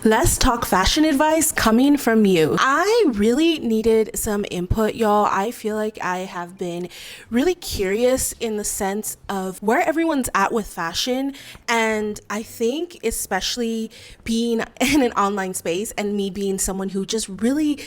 Let's talk fashion advice coming from you. I really needed some input, y'all. I feel like I have been really curious in the sense of where everyone's at with fashion. And I think, especially being in an online space and me being someone who just really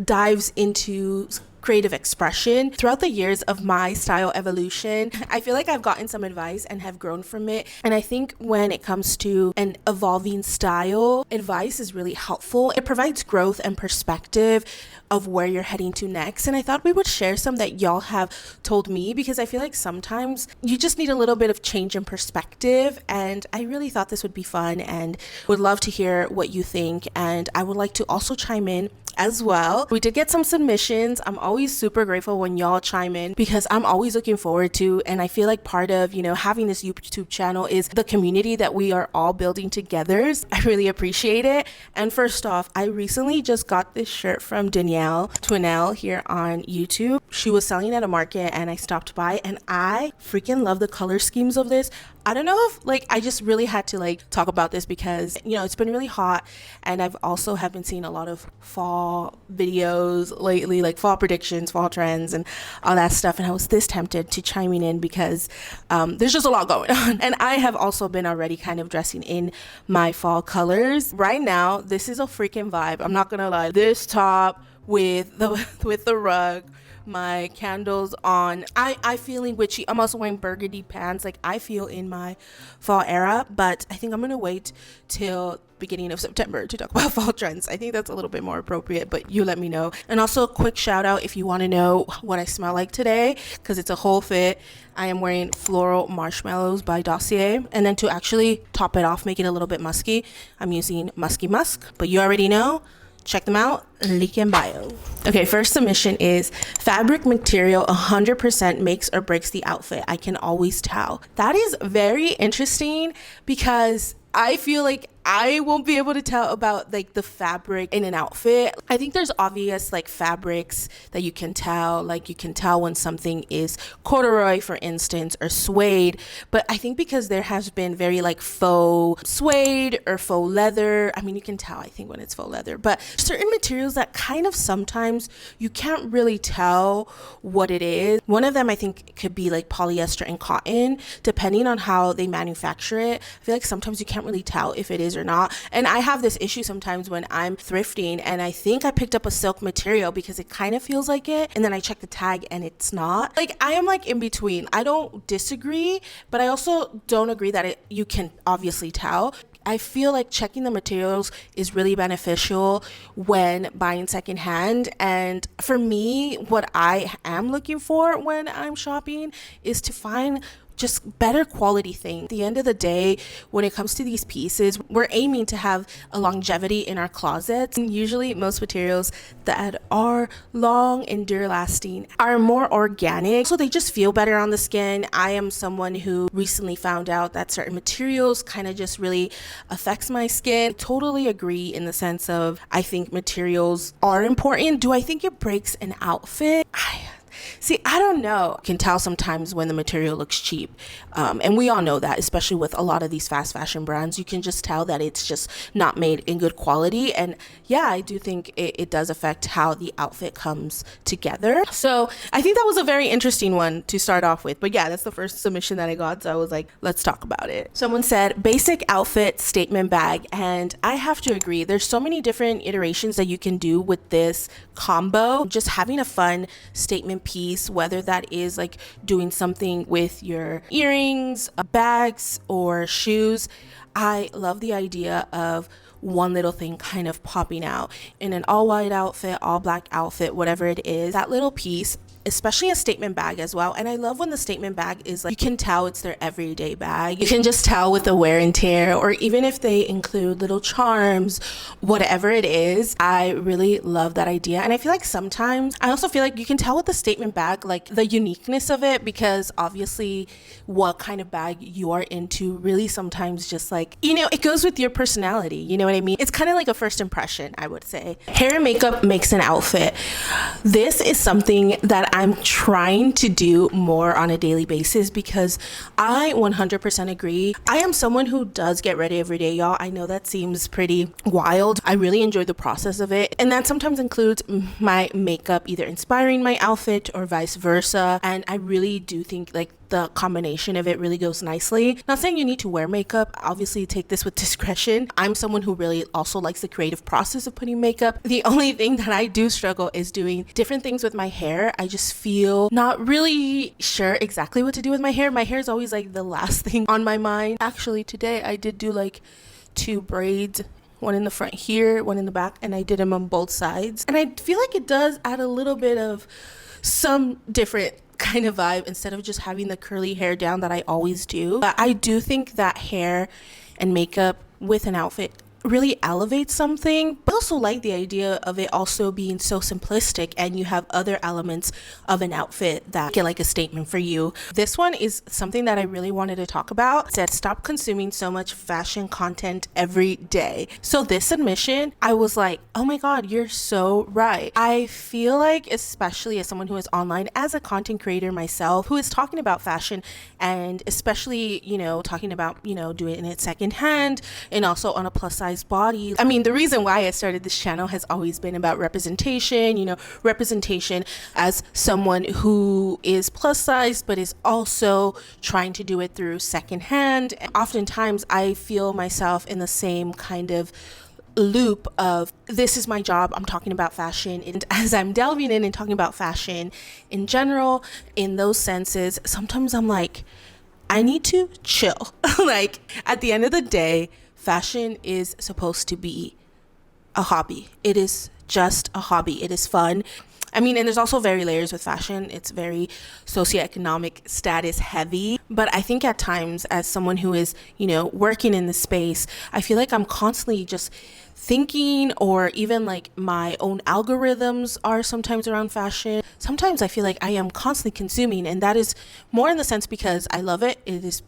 dives into creative expression throughout the years of my style evolution, I feel like I've gotten some advice and have grown from it. And I think when it comes to an evolving style, advice is really helpful. It provides growth and perspective of where you're heading to next. And I thought we would share some that y'all have told me, because I feel like sometimes you just need a little bit of change in perspective. And I really thought this would be fun and would love to hear what you think. And I would like to also chime in as well. We did get some submissions. I'm always super grateful when y'all chime in, because I'm always looking forward to, and I feel like part of, having this YouTube channel is the community that we are all building together. I really appreciate it. And first off, I recently just got this shirt from Danielle Twinell here on YouTube. She was selling at a market and I stopped by, and I freaking love the color schemes of this. I don't know if I just really had to talk about this because it's been really hot, and I've also have been seeing a lot of fall videos lately, like fall predictions, fall trends and all that stuff, and I was this tempted to chiming in because there's just a lot going on. And I have also been already kind of dressing in my fall colors. Right now, this is a freaking vibe. I'm not gonna lie. This top with the rug, my candles on, I feeling witchy. I'm also wearing burgundy pants. I feel in my fall era, but I think I'm gonna wait till beginning of September to talk about fall trends. I think that's a little bit more appropriate, but you let me know. And also a quick shout out if you want to know what I smell like today, because it's a whole fit. I am wearing Floral Marshmallows by Dossier, and then to actually top it off, make it a little bit musky, I'm using Musky Musk, but you already know. Check them out, link in bio. Okay, first submission is fabric material 100% makes or breaks the outfit. I can always tell. That is very interesting because I feel like I won't be able to tell about the fabric in an outfit. I think there's obvious fabrics that you can tell. You can tell when something is corduroy, for instance, or suede. But I think because there has been very faux suede or faux leather. I mean, you can tell, I think, when it's faux leather. But certain materials that kind of sometimes you can't really tell what it is. One of them I think could be polyester and cotton, depending on how they manufacture it. I feel like sometimes you can't really tell if it is or not. And I have this issue sometimes when I'm thrifting and I think I picked up a silk material because it kind of feels like it, and then I check the tag and it's not. I am in between. I don't disagree, but I also don't agree that you can obviously tell. I feel like checking the materials is really beneficial when buying secondhand. And for me, what I am looking for when I'm shopping is to find just better quality thing. At the end of the day, when it comes to these pieces, we're aiming to have a longevity in our closets. And usually most materials that are long, endure lasting are more organic, so they just feel better on the skin. I am someone who recently found out that certain materials kind of just really affects my skin. I totally agree in the sense of I think materials are important. Do I think it breaks an outfit? I don't know. You can tell sometimes when the material looks cheap. And we all know that, especially with a lot of these fast fashion brands, you can just tell that it's just not made in good quality. And yeah, I do think it does affect how the outfit comes together. So I think that was a very interesting one to start off with. But yeah, that's the first submission that I got. So I was like, let's talk about it. Someone said basic outfit statement bag. And I have to agree. There's so many different iterations that you can do with this combo. Just having a fun statement piece, whether that is doing something with your earrings, bags, or shoes. I love the idea of one little thing kind of popping out in an all white outfit, all black outfit, whatever it is. That little piece, especially a statement bag as well. And I love when the statement bag is you can tell it's their everyday bag. You can just tell with the wear and tear, or even if they include little charms, whatever it is. I really love that idea. And I feel like sometimes I also feel like you can tell with the statement bag the uniqueness of it, because obviously what kind of bag you are into really sometimes just it goes with your personality. You know what I mean? It's kind of like a first impression, I would say. Hair and makeup makes an outfit. This is something that that I'm trying to do more on a daily basis, because I 100% agree. I am someone who does get ready every day, y'all. I know that seems pretty wild. I really enjoy the process of it, and that sometimes includes my makeup either inspiring my outfit or vice versa. And I really do think like the combination of it really goes nicely. Not saying you need to wear makeup, obviously take this with discretion. I'm someone who really also likes the creative process of putting makeup. The only thing that I do struggle is doing different things with my hair. I just feel not really sure exactly what to do with my hair. My hair is always like the last thing on my mind. Actually, today I did do like 2 braids, one in the front here, one in the back, and I did them on both sides. And I feel like it does add a little bit of some different kind of vibe instead of just having the curly hair down that I always do. But I do think that hair and makeup with an outfit really elevates something. But I also like the idea of it also being so simplistic, and you have other elements of an outfit that get like a statement for you. This one is something that I really wanted to talk about. It said, stop consuming so much fashion content every day. So this submission, I was like, oh my god, you're so right. I feel like, especially as someone who is online, as a content creator myself, who is talking about fashion, and especially, you know, talking about, you know, doing it secondhand and also on a plus size body. I mean, the reason why I started this channel has always been about representation, you know, representation as someone who is plus size but is also trying to do it through secondhand. And oftentimes I feel myself in the same kind of loop of, this is my job, I'm talking about fashion, and as I'm delving in and talking about fashion in general, in those senses, sometimes I'm like, I need to chill. Like, at the end of the day, fashion is supposed to be a hobby. It is just a hobby. It is fun. I mean, and there's also very layers with fashion. It's very socioeconomic status heavy. But I think at times, as someone who is, you know, working in the space, I feel like I'm constantly just thinking, or even like my own algorithms are sometimes around fashion. Sometimes I feel like I am constantly consuming, and that is more in the sense because I love it. It is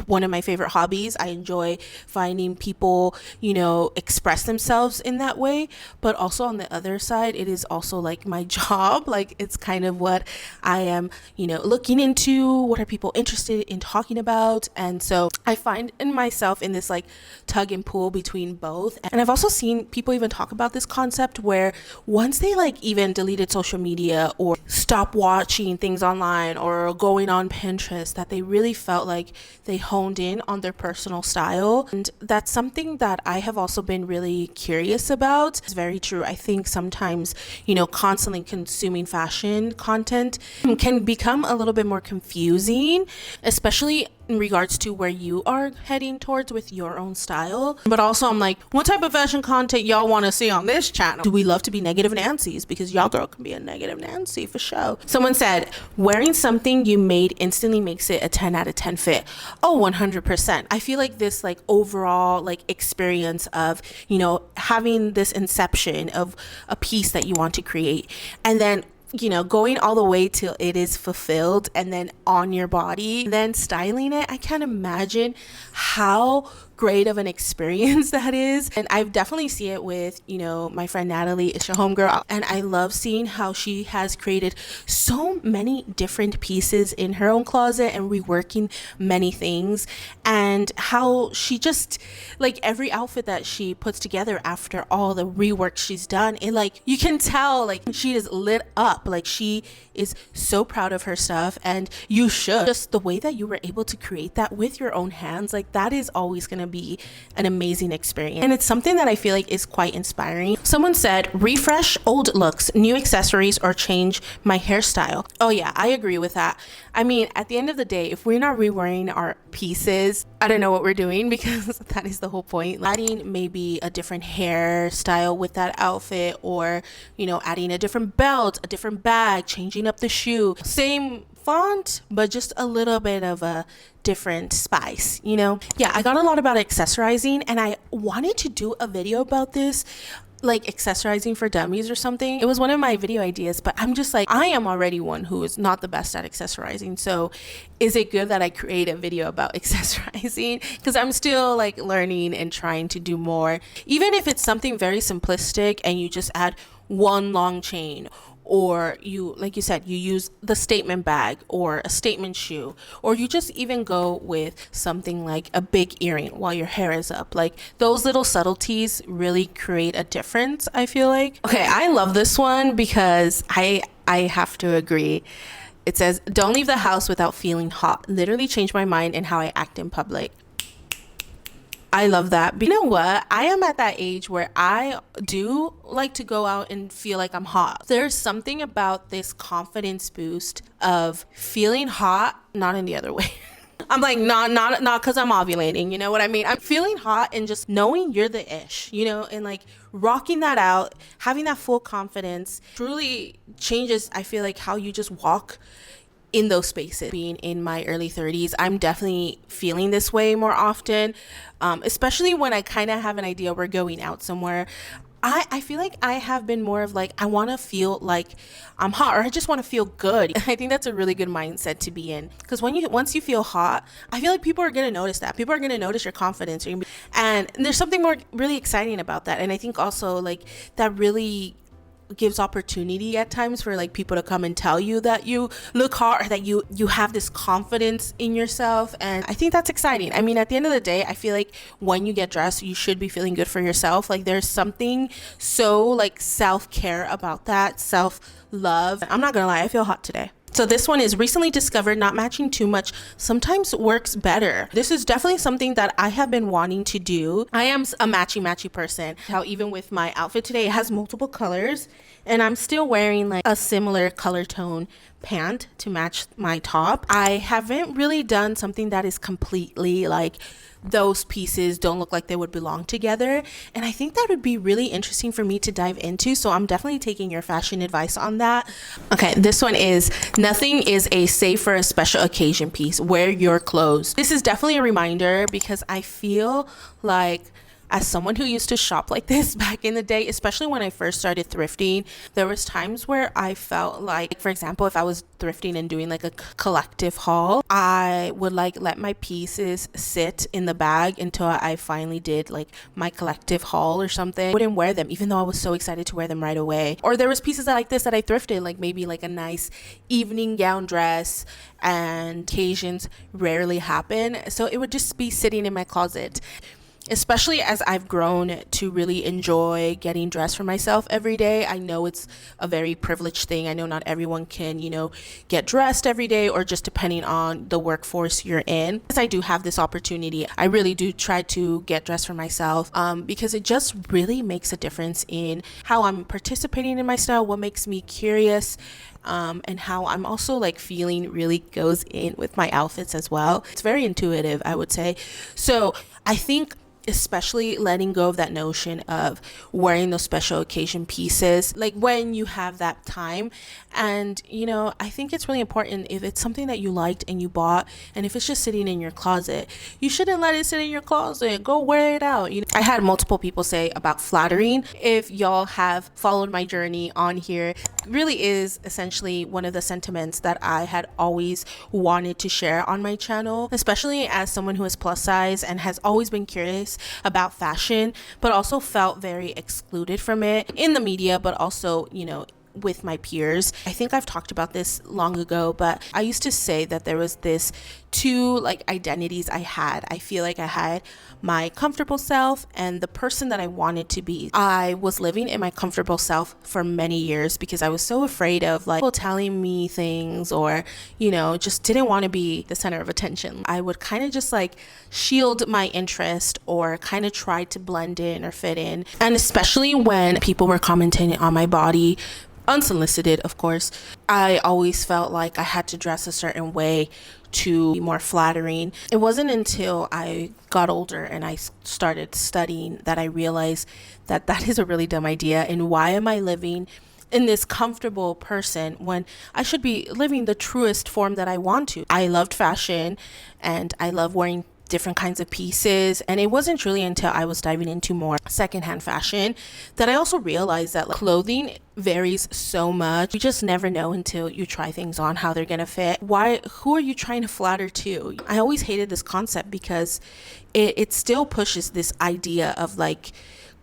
one of my favorite hobbies. I enjoy finding people, you know, express themselves in that way. But also on the other side, it is also like my job. Like, it's kind of what I am, you know, looking into. What are people interested in talking about? And so I find in myself in this like tug and pull between both. And I've also seen people even talk about this concept where once they like even deleted social media or stop watching things online or going on Pinterest, that they really felt like they honed in on their personal style. And that's something that I have also been really curious about. It's very true. I think sometimes, you know, constantly consuming fashion content can become a little bit more confusing, especially in regards to where you are heading towards with your own style. But also I'm like, what type of fashion content y'all want to see on this channel? Do we love to be negative Nancy's? Because y'all girl can be a negative Nancy for sure. Someone said, wearing something you made instantly makes it a 10 out of 10 fit. Oh, 100%. I feel like this like overall like experience of, you know, having this inception of a piece that you want to create, and then, you know, going all the way till it is fulfilled and then on your body, then styling it. I can't imagine how great of an experience that is. And I've definitely seen it with, you know, my friend Natalie, it's your homegirl, and I love seeing how she has created so many different pieces in her own closet and reworking many things, and how she just like every outfit that she puts together after all the rework she's done, it like you can tell like she is lit up, like she is so proud of her stuff. And you should, just the way that you were able to create that with your own hands, like that is always going to be an amazing experience, and it's something that I feel like is quite inspiring. Someone said, refresh old looks, new accessories, or change my hairstyle. Oh yeah, I agree with that. I mean, at the end of the day, if we're not rewearing our pieces, I don't know what we're doing, because that is the whole point. Adding maybe a different hairstyle with that outfit, or, you know, adding a different belt, a different bag, changing up the shoe, same font but just a little bit of a different spice, you know. Yeah, I got a lot about accessorizing, and I wanted to do a video about this, like accessorizing for dummies or something. It was one of my video ideas, but I'm just like, I am already one who is not the best at accessorizing, so is it good that I create a video about accessorizing? Because I'm still like learning and trying to do more, even if it's something very simplistic and you just add one long chain or you, like you said, you use the statement bag or a statement shoe, or you just even go with something like a big earring while your hair is up. Like those little subtleties really create a difference, I feel like. Okay, I love this one because I have to agree. It says, "Don't leave the house without feeling hot. Literally changed my mind and how I act in public." I love that. But you know what? I am at that age where I do like to go out and feel like I'm hot. There's something about this confidence boost of feeling hot, not in the other way. I'm like, not because I'm ovulating, you know what I mean? I'm feeling hot and just knowing you're the ish, you know, and like rocking that out, having that full confidence truly changes, I feel like, how you just walk in those spaces. Being in my early 30s, I'm definitely feeling this way more often, especially when I kind of have an idea we're going out somewhere. I feel like I have been more of like, I want to feel like I'm hot, or I just want to feel good. I think that's a really good mindset to be in, because once you feel hot, I feel like people are going to notice that. People are going to notice your confidence, and there's something more really exciting about that. And I think also like that really gives opportunity at times for like people to come and tell you that you look hot, or that you have this confidence in yourself. And I think that's exciting. I mean, at the end of the day, I feel like when you get dressed, you should be feeling good for yourself. Like there's something so like self-care about that, self-love. I'm not gonna lie, I feel hot today. So this one is, recently discovered not matching too much sometimes works better. This is definitely something that I have been wanting to do. I am a matchy person. How even with my outfit today, it has multiple colors, and I'm still wearing like a similar color tone pant to match my top. I haven't really done something that is completely like those pieces don't look like they would belong together, and I think that would be really interesting for me to dive into. So I'm definitely taking your fashion advice on that. Okay, this one is, nothing is a safe for a special occasion piece. Wear your clothes. This is definitely a reminder, because I feel like, as someone who used to shop like this back in the day, especially when I first started thrifting, there was times where I felt like, for example, if I was thrifting and doing like a collective haul, I would like let my pieces sit in the bag until I finally did like my collective haul or something. I wouldn't wear them even though I was so excited to wear them right away. Or there was pieces like this that I thrifted, like maybe like a nice evening gown dress, and occasions rarely happen, so it would just be sitting in my closet. Especially as I've grown to really enjoy getting dressed for myself every day. I know it's a very privileged thing. I know not everyone can, you know, get dressed every day, or just depending on the workforce you're in. As I do have this opportunity, I really do try to get dressed for myself, because it just really makes a difference in how I'm participating in my style, what makes me curious, and how I'm also like feeling really goes in with my outfits as well. It's very intuitive, I would say. So I think especially letting go of that notion of wearing those special occasion pieces, like when you have that time. And you know, I think it's really important, if it's something that you liked and you bought, and if it's just sitting in your closet, you shouldn't let it sit in your closet. Go wear it out. You know, I had multiple people say about flattering. If y'all have followed my journey on here, it really is essentially one of the sentiments that I had always wanted to share on my channel, especially as someone who is plus size and has always been curious about fashion, but also felt very excluded from it in the media, but also, you know, with my peers. I think I've talked about this long ago, but I used to say that there was this two like identities I had. I feel like I had my comfortable self and the person that I wanted to be. I was living in my comfortable self for many years because I was so afraid of like people telling me things, or, you know, just didn't want to be the center of attention. I would kind of just like shield my interest, or kind of try to blend in or fit in. And especially when people were commenting on my body, unsolicited, of course, I always felt like I had to dress a certain way to be more flattering. It wasn't until I got older and I started studying that I realized that that is a really dumb idea. And why am I living in this comfortable person when I should be living the truest form that I want to? I loved fashion, and I love wearing different kinds of pieces, and it wasn't really until I was diving into more secondhand fashion that I also realized that like, clothing varies so much. You just never know until you try things on how they're gonna fit. Who are you trying to flatter to? I always hated this concept because it still pushes this idea of like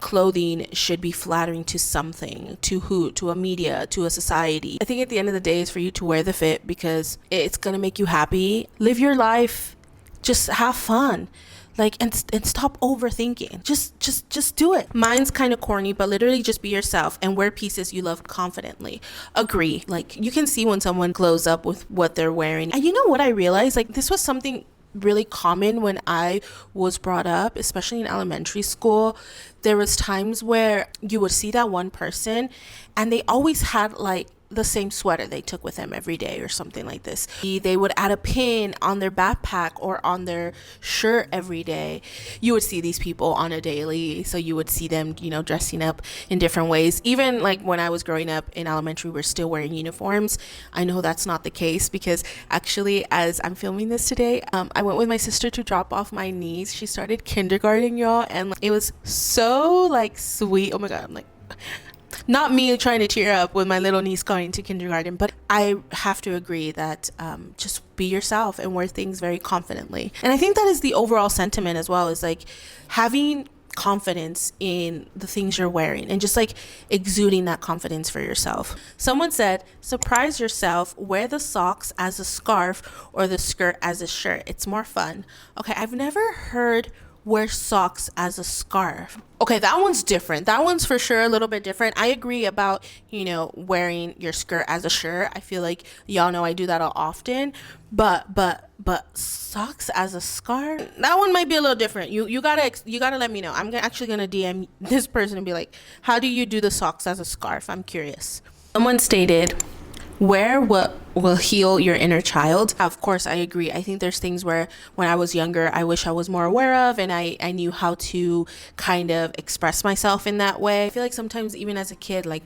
clothing should be flattering to something, to who, to a media, to a society. I think at the end of the day is for you to wear the fit because it's gonna make you happy. Live your life, just have fun. Like, and stop overthinking. Just do it. Mine's kind of corny, but literally just be yourself and wear pieces you love confidently. Agree. Like, you can see when someone glows up with what they're wearing. And you know what I realized? Like, this was something really common when I was brought up, especially in elementary school. There was times where you would see that one person and they always had like the same sweater they took with them every day or something like this. They would add a pin on their backpack or on their shirt every day. You would see these people on a daily, so you would see them, you know, dressing up in different ways. Even like when I was growing up in elementary, we're still wearing uniforms. I know that's not the case because actually, as I'm filming this today, I went with my sister to drop off my niece. She started kindergarten, y'all, and it was so like sweet. Oh my God, I'm like, not me trying to cheer up with my little niece going to kindergarten, but I have to agree that just be yourself and wear things very confidently. And I think that is the overall sentiment as well, is like having confidence in the things you're wearing and just like exuding that confidence for yourself. Someone said, surprise yourself, wear the socks as a scarf or the skirt as a shirt. It's more fun. Okay, I've never heard wear socks as a scarf. Okay, that one's different. That one's for sure a little bit different. I agree about, you know, wearing your skirt as a shirt. I feel like y'all know I do that often, but socks as a scarf, that one might be a little different. You gotta let me know. I'm actually gonna DM this person and be like, how do you do the socks as a scarf? I'm curious. Someone stated, wear what will heal your inner child. Of course, I agree. I think there's things where when I was younger, I wish I was more aware of and I knew how to kind of express myself in that way. I feel like sometimes even as a kid, like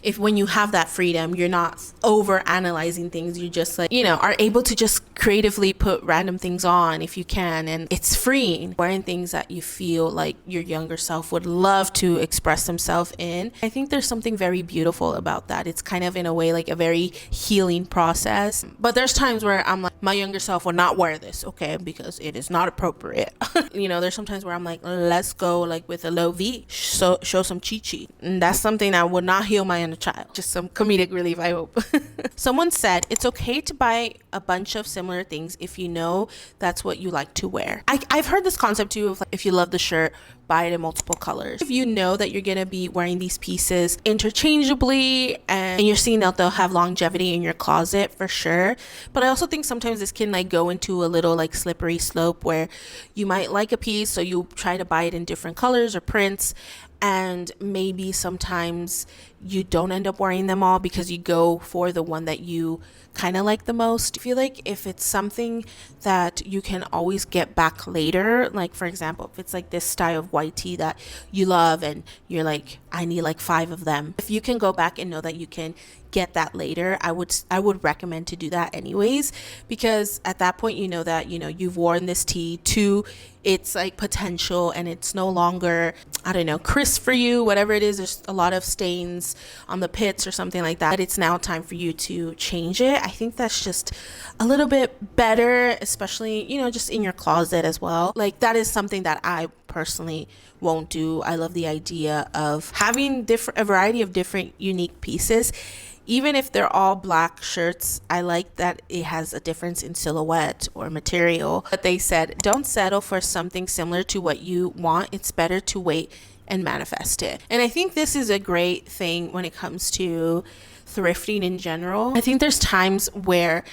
if when you have that freedom, you're not over analyzing things, you just like, you know, are able to just creatively put random things on if you can, and it's freeing. Wearing things that you feel like your younger self would love to express themselves in. I think there's something very beautiful about that. It's kind of in a way like a very healing process. But there's times where I'm like, my younger self would not wear this, okay, because it is not appropriate. You know, there's sometimes where I'm like, let's go like with a low V, so show some chi. And that's something that would not heal my inner child. Just some comedic relief, I hope. Someone said it's okay to buy a bunch of similar things if you know that's what you like to wear. I've heard this concept too of like, if you love the shirt, buy it in multiple colors. If you know that you're gonna be wearing these pieces interchangeably and you're seeing that they'll have longevity in your closet for sure. But I also think sometimes this can like go into a little like slippery slope where you might like a piece, so you try to buy it in different colors or prints, and maybe sometimes you don't end up wearing them all because you go for the one that you kind of like the most. I feel like if it's something that you can always get back later, like for example, if it's like this style of white tee that you love and you're like, I need like 5 of them, if you can go back and know that you can get that later, I would recommend to do that anyways, because at that point you know that, you know, you've worn this tee to its like potential and it's no longer, I don't know, crisp for you, whatever it is. There's a lot of stains on the pits or something like that. It's now time for you to change it. I think that's just a little bit better, especially, you know, just in your closet as well. Like that is something that I personally won't do. I love the idea of having a variety of different unique pieces. Even if they're all black shirts, I like that it has a difference in silhouette or material. But they said, don't settle for something similar to what you want. It's better to wait and manifest it. And I think this is a great thing when it comes to thrifting in general. I think there's times where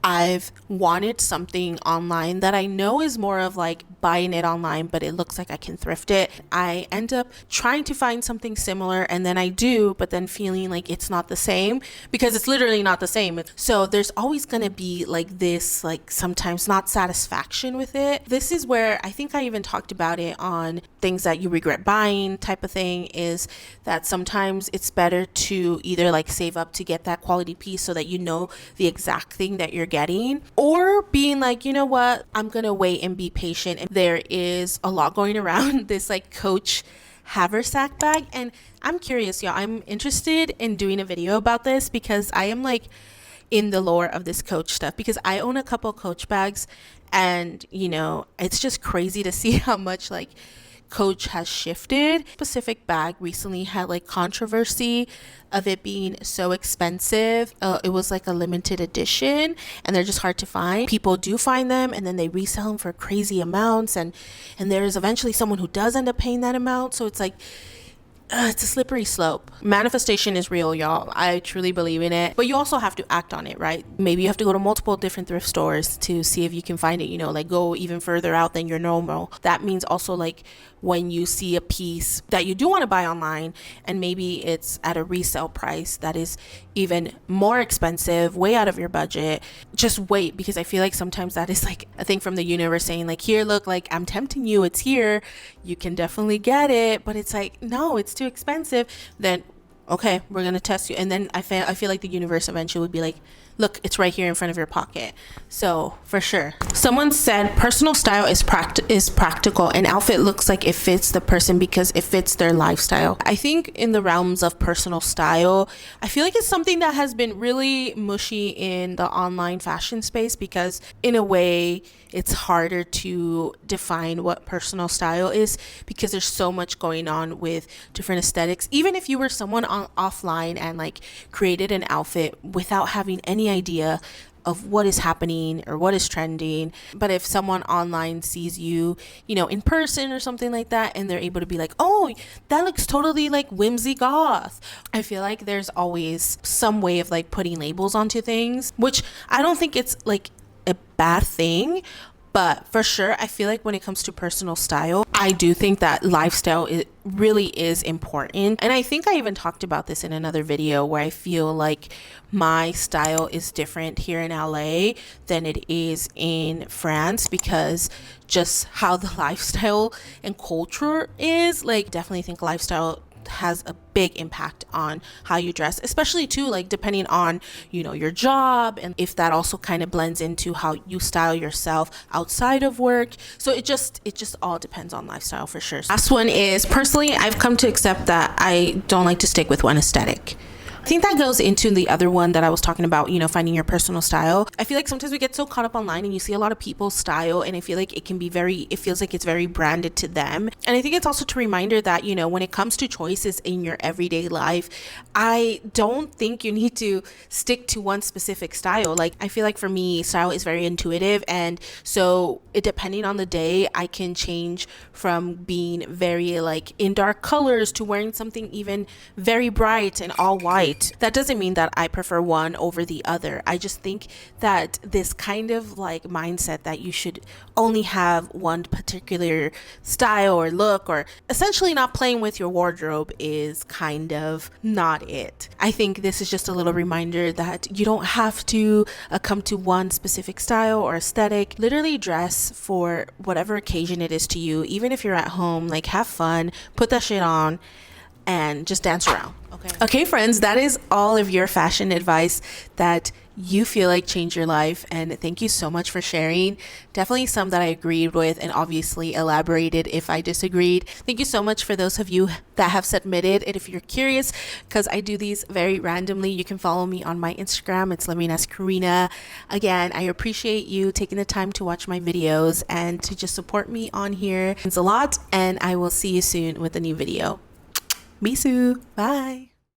I've wanted something online that I know is more of like buying it online, but it looks like I can thrift it. I end up trying to find something similar and then I do, but then feeling like it's not the same because it's literally not the same. So there's always going to be like this, like sometimes not satisfaction with it. This is where I think I even talked about it on things that you regret buying type of thing, is that sometimes it's better to either like save up to get that quality piece so that you know the exact thing that you're getting, or being like, you know what, I'm gonna wait and be patient. And there is a lot going around this like Coach haversack bag, and I'm curious, y'all, I'm interested in doing a video about this because I am like in the lore of this Coach stuff, because I own a couple Coach bags, and you know, it's just crazy to see how much like Coach has shifted. Specific bag recently had like controversy of it being so expensive. It was like a limited edition and they're just hard to find. People do find them and then they resell them for crazy amounts, and there's eventually someone who does end up paying that amount. So it's like it's a slippery slope. Manifestation is real, y'all. I truly believe in it. But you also have to act on it, right? Maybe you have to go to multiple different thrift stores to see if you can find it, you know, like go even further out than your normal. That means also like when you see a piece that you do want to buy online and maybe it's at a resale price that is even more expensive, way out of your budget, just wait, because I feel like sometimes that is like a thing from the universe saying like, here, look, like I'm tempting you, it's here, you can definitely get it, but it's like, no, it's too expensive. Then okay, we're gonna test you. And then I feel like the universe eventually would be like, look, it's right here in front of your pocket. So for sure. Someone said personal style is practical. An outfit looks like it fits the person because it fits their lifestyle. I think in the realms of personal style, I feel like it's something that has been really mushy in the online fashion space, because in a way it's harder to define what personal style is because there's so much going on with different aesthetics. Even if you were someone offline and like created an outfit without having any idea of what is happening or what is trending, but if someone online sees you, you know, in person or something like that, and they're able to be like, oh, that looks totally like whimsy goth. I feel like there's always some way of like putting labels onto things, which I don't think it's like a bad thing. But for sure, I feel like when it comes to personal style, I do think that lifestyle really is important. And I think I even talked about this in another video where I feel like my style is different here in LA than it is in France, because just how the lifestyle and culture is. Like, definitely think lifestyle has a big impact on how you dress, especially too, like depending on, you know, your job, and if that also kind of blends into how you style yourself outside of work. So it just all depends on lifestyle for sure. Last one is, personally, I've come to accept that I don't like to stick with one aesthetic. I think that goes into the other one that I was talking about, you know, finding your personal style. I feel like sometimes we get so caught up online and you see a lot of people's style, and I feel like it feels like it's very branded to them. And I think it's also a reminder that, you know, when it comes to choices in your everyday life, I don't think you need to stick to one specific style. Like, I feel like for me, style is very intuitive. And so depending on the day, I can change from being very like in dark colors to wearing something even very bright and all white. That doesn't mean that I prefer one over the other. I just think that this kind of like mindset that you should only have one particular style or look, or essentially not playing with your wardrobe, is kind of not it. I think this is just a little reminder that you don't have to come to one specific style or aesthetic. Literally dress for whatever occasion it is to you. Even if you're at home, like, have fun, put that shit on and just dance around. Okay, friends, that is all of your fashion advice that you feel like changed your life, and thank you so much for sharing. Definitely some that I agreed with, and obviously elaborated if I disagreed. Thank you so much for those of you that have submitted. And if you're curious, because I do these very randomly, you can follow me on my Instagram. It's Karina. Again, I appreciate you taking the time to watch my videos and to just support me on here. It means a lot, and I will see you soon with a new video. Bisous. Bye.